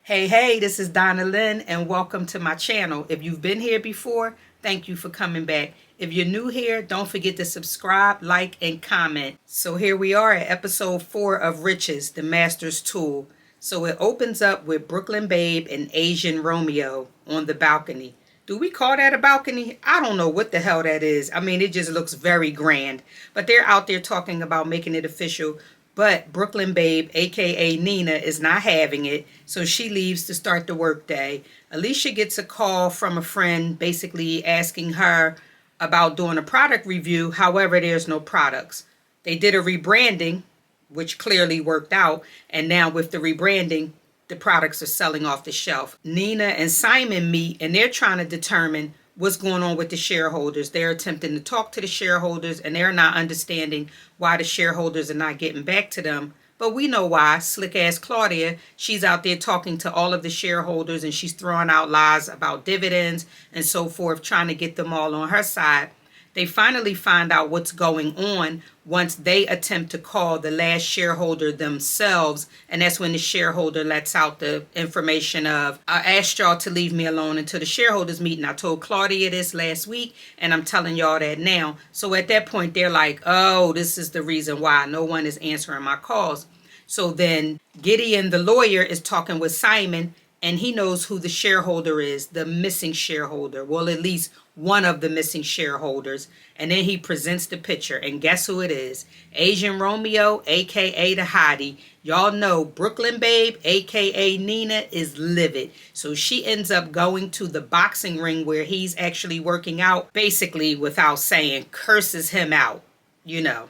Hey, this is Donna Lynn, and welcome to my channel. If you've been here before, thank you for coming back. If you're new here, don't forget to subscribe, like, and comment. So here we are at episode 4 of Riches, the Master's Tool. So it opens up with Brooklyn Babe and Asian Romeo on the balcony. Do we call that a balcony? I don't know what the hell that is. I mean, it just looks very grand. But they're out there talking about making it official. But Brooklyn Babe, aka Nina, is not having it, so she leaves to start the workday. Alicia gets a call from a friend basically asking her about doing a product review. However, there's no products. They did a rebranding, which clearly worked out, and now with the rebranding, the products are selling off the shelf. Nina and Simon meet, and they're trying to determine what's going on with the shareholders. They're attempting to talk to the shareholders, and they're not understanding why the shareholders are not getting back to them. But we know why. Slick ass Claudia, she's out there talking to all of the shareholders, and she's throwing out lies about dividends and so forth, trying to get them all on her side. They finally find out what's going on once they attempt to call the last shareholder themselves. And that's when the shareholder lets out the information of, I asked y'all to leave me alone until the shareholders meeting. I told Claudia this last week, and I'm telling y'all that now. So at that point, they're like, oh, this is the reason why no one is answering my calls. So then Gideon, the lawyer, is talking with Simon, and he knows who the shareholder is, the missing shareholder. Well, at least one of the missing shareholders. And then he presents the picture, and guess who it is? Asian Romeo, aka the hottie. Y'all know Brooklyn Babe, aka Nina, is livid. So she ends up going to the boxing ring where he's actually working out, basically without saying, curses him out, you know.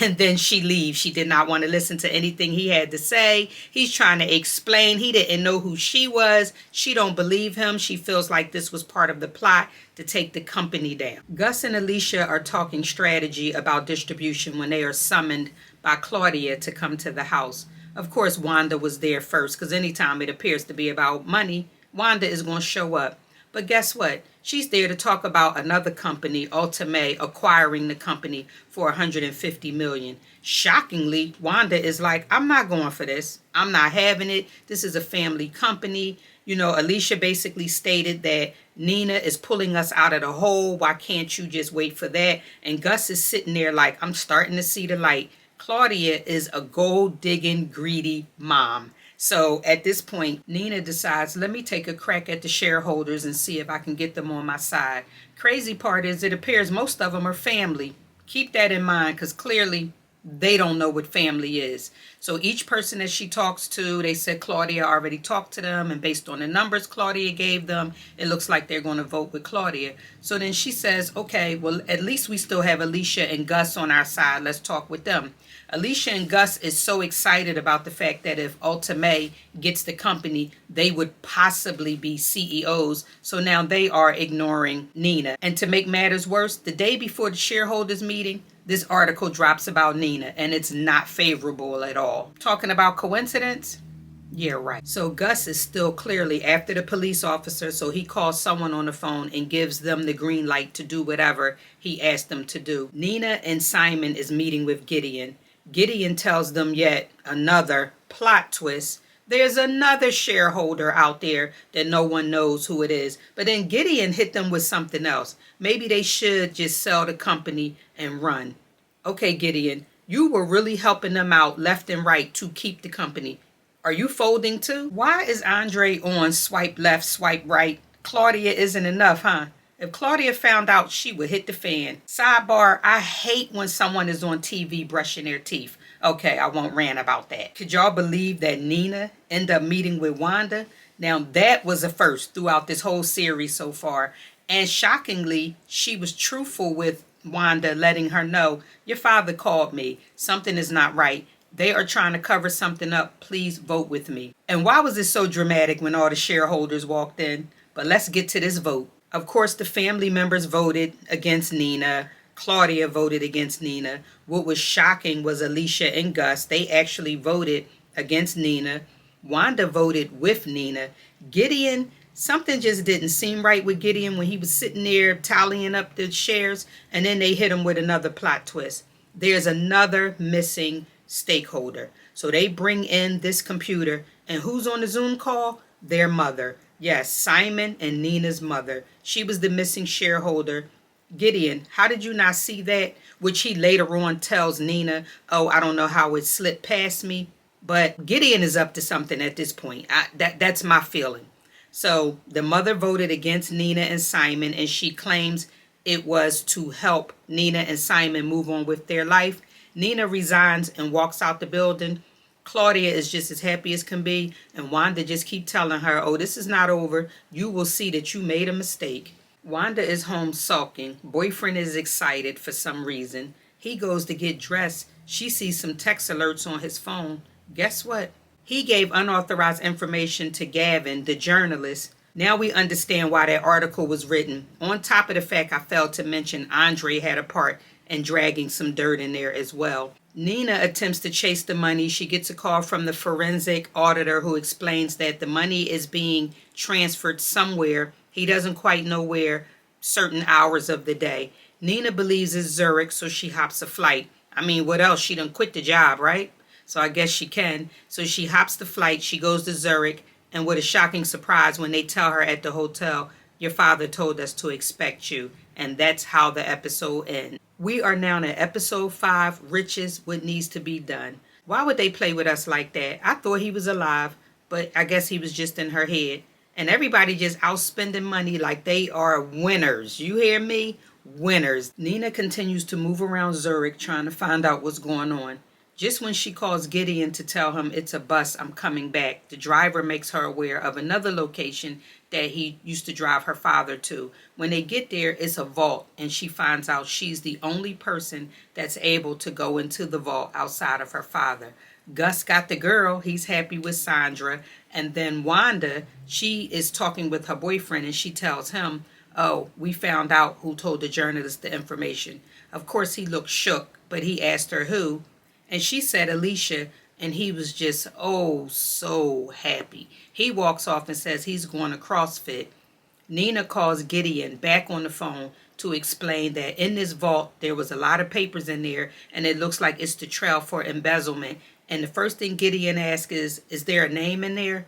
And then she leaves. She did not want to listen to anything he had to say. He's trying to explain. He didn't know who she was. She don't believe him. She feels like this was part of the plot to take the company down. Gus and Alicia are talking strategy about distribution when they are summoned by Claudia to come to the house. Of course, Wanda was there first, because anytime it appears to be about money, Wanda is going to show up. But guess what? She's there to talk about another company, Ultimate, acquiring the company for $150 million. Shockingly, Wanda is like, I'm not going for this. I'm not having it. This is a family company. You know, Alicia basically stated that Nina is pulling us out of the hole. Why can't you just wait for that? And Gus is sitting there like, I'm starting to see the light. Claudia is a gold-digging, greedy mom. So at this point, Nina decides, let me take a crack at the shareholders and see if I can get them on my side. Crazy part is it appears most of them are family. Keep that in mind, because clearly they don't know what family is. So each person that she talks to, they said Claudia already talked to them, and based on the numbers Claudia gave them, it looks like they're going to vote with Claudia. So then she says, okay, well, at least we still have Alicia and Gus on our side. Let's talk with them. Alicia and Gus is so excited about the fact that if Ultimate gets the company, they would possibly be CEOs. So now they are ignoring Nina. And to make matters worse, the day before the shareholders meeting, this article drops about Nina, and it's not favorable at all. Talking about coincidence? Yeah, right. So Gus is still clearly after the police officer, so he calls someone on the phone and gives them the green light to do whatever he asked them to do. Nina and Simon is meeting with Gideon. Gideon tells them yet another plot twist. There's another shareholder out there that no one knows who it is. But then Gideon hit them with something else. Maybe they should just sell the company and run. Okay, Gideon, you were really helping them out left and right to keep the company. Are you folding too? Why is Andre on swipe left, swipe right? Claudia isn't enough, huh? If Claudia found out, she would hit the fan. Sidebar, I hate when someone is on TV brushing their teeth. Okay, I won't rant about that. Could y'all believe that Nina ended up meeting with Wanda? Now, that was a first throughout this whole series so far. And shockingly, she was truthful with Wanda, letting her know, your father called me. Something is not right. They are trying to cover something up. Please vote with me. And why was it so dramatic when all the shareholders walked in? But let's get to this vote. Of course, the family members voted against Nina. Claudia voted against Nina. What was shocking was Alicia and Gus. They actually voted against Nina. Wanda voted with Nina. Gideon, something just didn't seem right with Gideon when he was sitting there tallying up the shares, and then they hit him with another plot twist. There's another missing stakeholder. So they bring in this computer And who's on the Zoom call? Their mother. Yes, Simon and Nina's mother. She was the missing shareholder. Gideon, how did you not see that? Which he later on tells Nina, oh, I don't know how it slipped past me. But Gideon is up to something at this point. That's my feeling. So the mother voted against Nina and Simon, and she claims it was to help Nina and Simon move on with their life. Nina resigns and walks out the building. Claudia is just as happy as can be, and Wanda just keep telling her, oh, this is not over. You will see that you made a mistake. Wanda is home sulking. Boyfriend is excited for some reason. He goes to get dressed. She sees some text alerts on his phone. Guess what? He gave unauthorized information to Gavin, the journalist. Now we understand why that article was written. On top of the fact I failed to mention Andre had a part in dragging some dirt in there as well. Nina attempts to chase the money. She gets a call from the forensic auditor who explains that the money is being transferred somewhere. He doesn't quite know where, certain hours of the day. Nina believes it's Zurich, so she hops a flight. I mean, what else? She done quit the job, right? So I guess she can. So she hops the flight. She goes to Zurich. And what a shocking surprise when they tell her at the hotel, your father told us to expect you. And that's how the episode ends. We are now in episode 5, Riches, What Needs to Be Done. Why would they play with us like that? I thought he was alive, but I guess he was just in her head. And everybody just out spending money like they are winners. You hear me? Winners. Nina continues to move around Zurich trying to find out what's going on. Just when she calls Gideon to tell him it's a bus, I'm coming back, the driver makes her aware of another location that he used to drive her father to. When they get there, it's a vault, and she finds out she's the only person that's able to go into the vault outside of her father. Gus got the girl. He's happy with Sandra. And then Wanda, she is talking with her boyfriend, and she tells him, oh, we found out who told the journalist the information. Of course, he looked shook, but he asked her who. And she said Alicia, and he was just, oh, so happy. He walks off and says he's going to CrossFit. Nina calls Gideon back on the phone to explain that in this vault, there was a lot of papers in there, and it looks like it's the trail for embezzlement. And the first thing Gideon asks is there a name in there?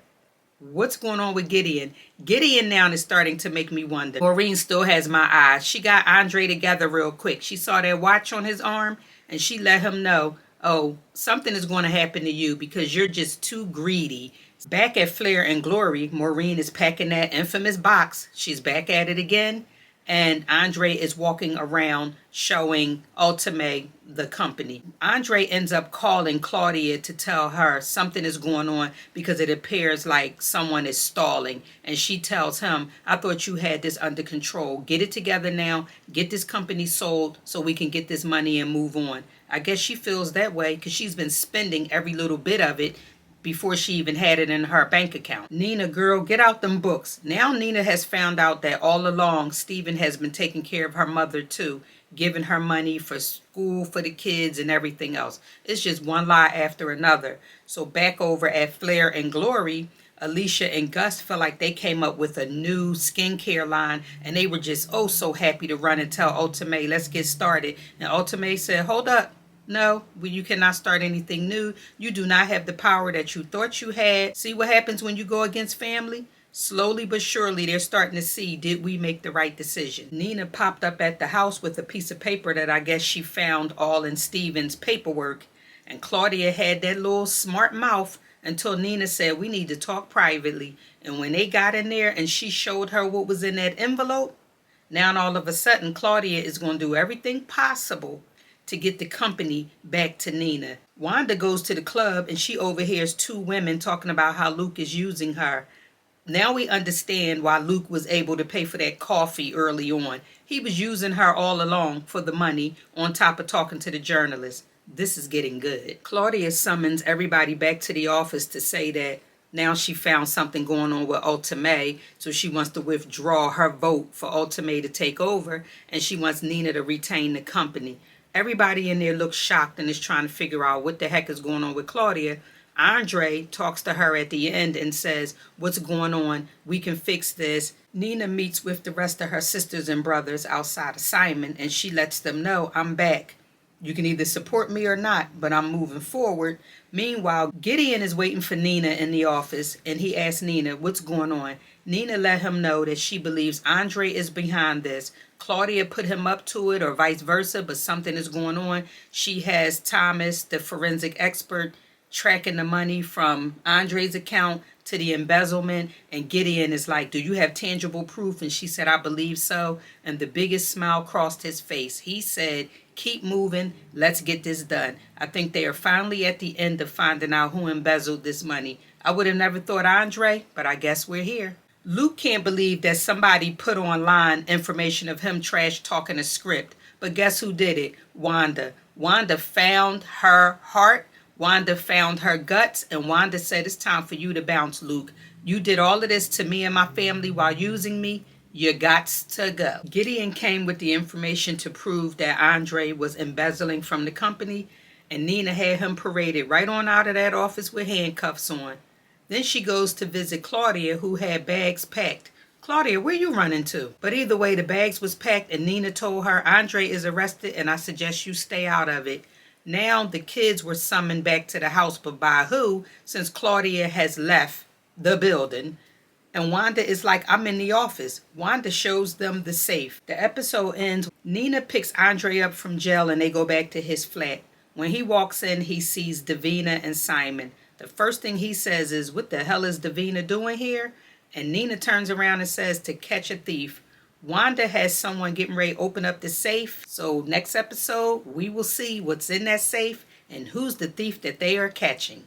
What's going on with Gideon? Gideon now is starting to make me wonder. Maureen still has my eyes. She got Andre together real quick. She saw that watch on his arm, and she let him know, oh, something is going to happen to you because you're just too greedy. Back at Flair and Glory, Maureen is packing that infamous box. She's back at it again. And Andre is walking around showing Ultimate the company. Andre ends up calling Claudia to tell her something is going on because it appears like someone is stalling. And she tells him, I thought you had this under control. Get it together now. Get this company sold so we can get this money and move on. I guess she feels that way because she's been spending every little bit of it before she even had it in her bank account. Nina, girl, get out them books. Now Nina has found out that all along Stephen has been taking care of her mother too, giving her money for school for the kids and everything else. It's just one lie after another. So back over at Flair and Glory, Alicia and Gus feel like they came up with a new skincare line, and they were just oh so happy to run and tell Ultimate, let's get started. And Ultimate said, hold up. No, you cannot start anything new. You do not have the power that you thought you had. See what happens when you go against family? Slowly but surely, they're starting to see, did we make the right decision? Nina popped up at the house with a piece of paper that I guess she found all in Stephen's paperwork. And Claudia had that little smart mouth until Nina said, we need to talk privately. And when they got in there and she showed her what was in that envelope, now all of a sudden, Claudia is going to do everything possible to get the company back to Nina. Wanda goes to the club and she overhears 2 women talking about how Luke is using her. Now we understand why Luke was able to pay for that coffee early on. He was using her all along for the money on top of talking to the journalist. This is getting good. Claudia summons everybody back to the office to say that now she found something going on with Ultimate, so she wants to withdraw her vote for Ultimate to take over, and she wants Nina to retain the company. Everybody in there looks shocked and is trying to figure out what the heck is going on with Claudia. Andre talks to her at the end and says, what's going on? We can fix this. Nina meets with the rest of her sisters and brothers outside of Simon, and she lets them know, I'm back. You can either support me or not, but I'm moving forward. Meanwhile, Gideon is waiting for Nina in the office, and he asks Nina what's going on. Nina let him know that she believes Andre is behind this. Claudia put him up to it or vice versa, but something is going on. She has Thomas, the forensic expert, tracking the money from Andre's account to the embezzlement, and Gideon is like, do you have tangible proof? And she said, I believe so. And the biggest smile crossed his face. He said, keep moving, let's get this done. I think they are finally at the end of finding out who embezzled this money. I would have never thought Andre, but I guess we're here. Luke can't believe that somebody put online information of him trash talking a script, but guess who did it? Wanda. Wanda found her heart. Wanda found her guts, and Wanda said, it's time for you to bounce, Luke. You did all of this to me and my family while using me. You gots to go. Gideon came with the information to prove that Andre was embezzling from the company, and Nina had him paraded right on out of that office with handcuffs on. Then she goes to visit Claudia, who had bags packed. Claudia, where you running to? But either way, the bags was packed, and Nina told her, Andre is arrested, and I suggest you stay out of it. Now the kids were summoned back to the house, but by who, since Claudia has left the building? And Wanda is like, I'm in the office. Wanda shows them the safe. The episode ends. Nina picks Andre up from jail and they go back to his flat. When he walks in, he sees Davina and Simon. The first thing he says is, what the hell is Davina doing here? And Nina turns around and says, to catch a thief. Wanda has someone getting ready to open up the safe. So next episode, we will see what's in that safe and who's the thief that they are catching.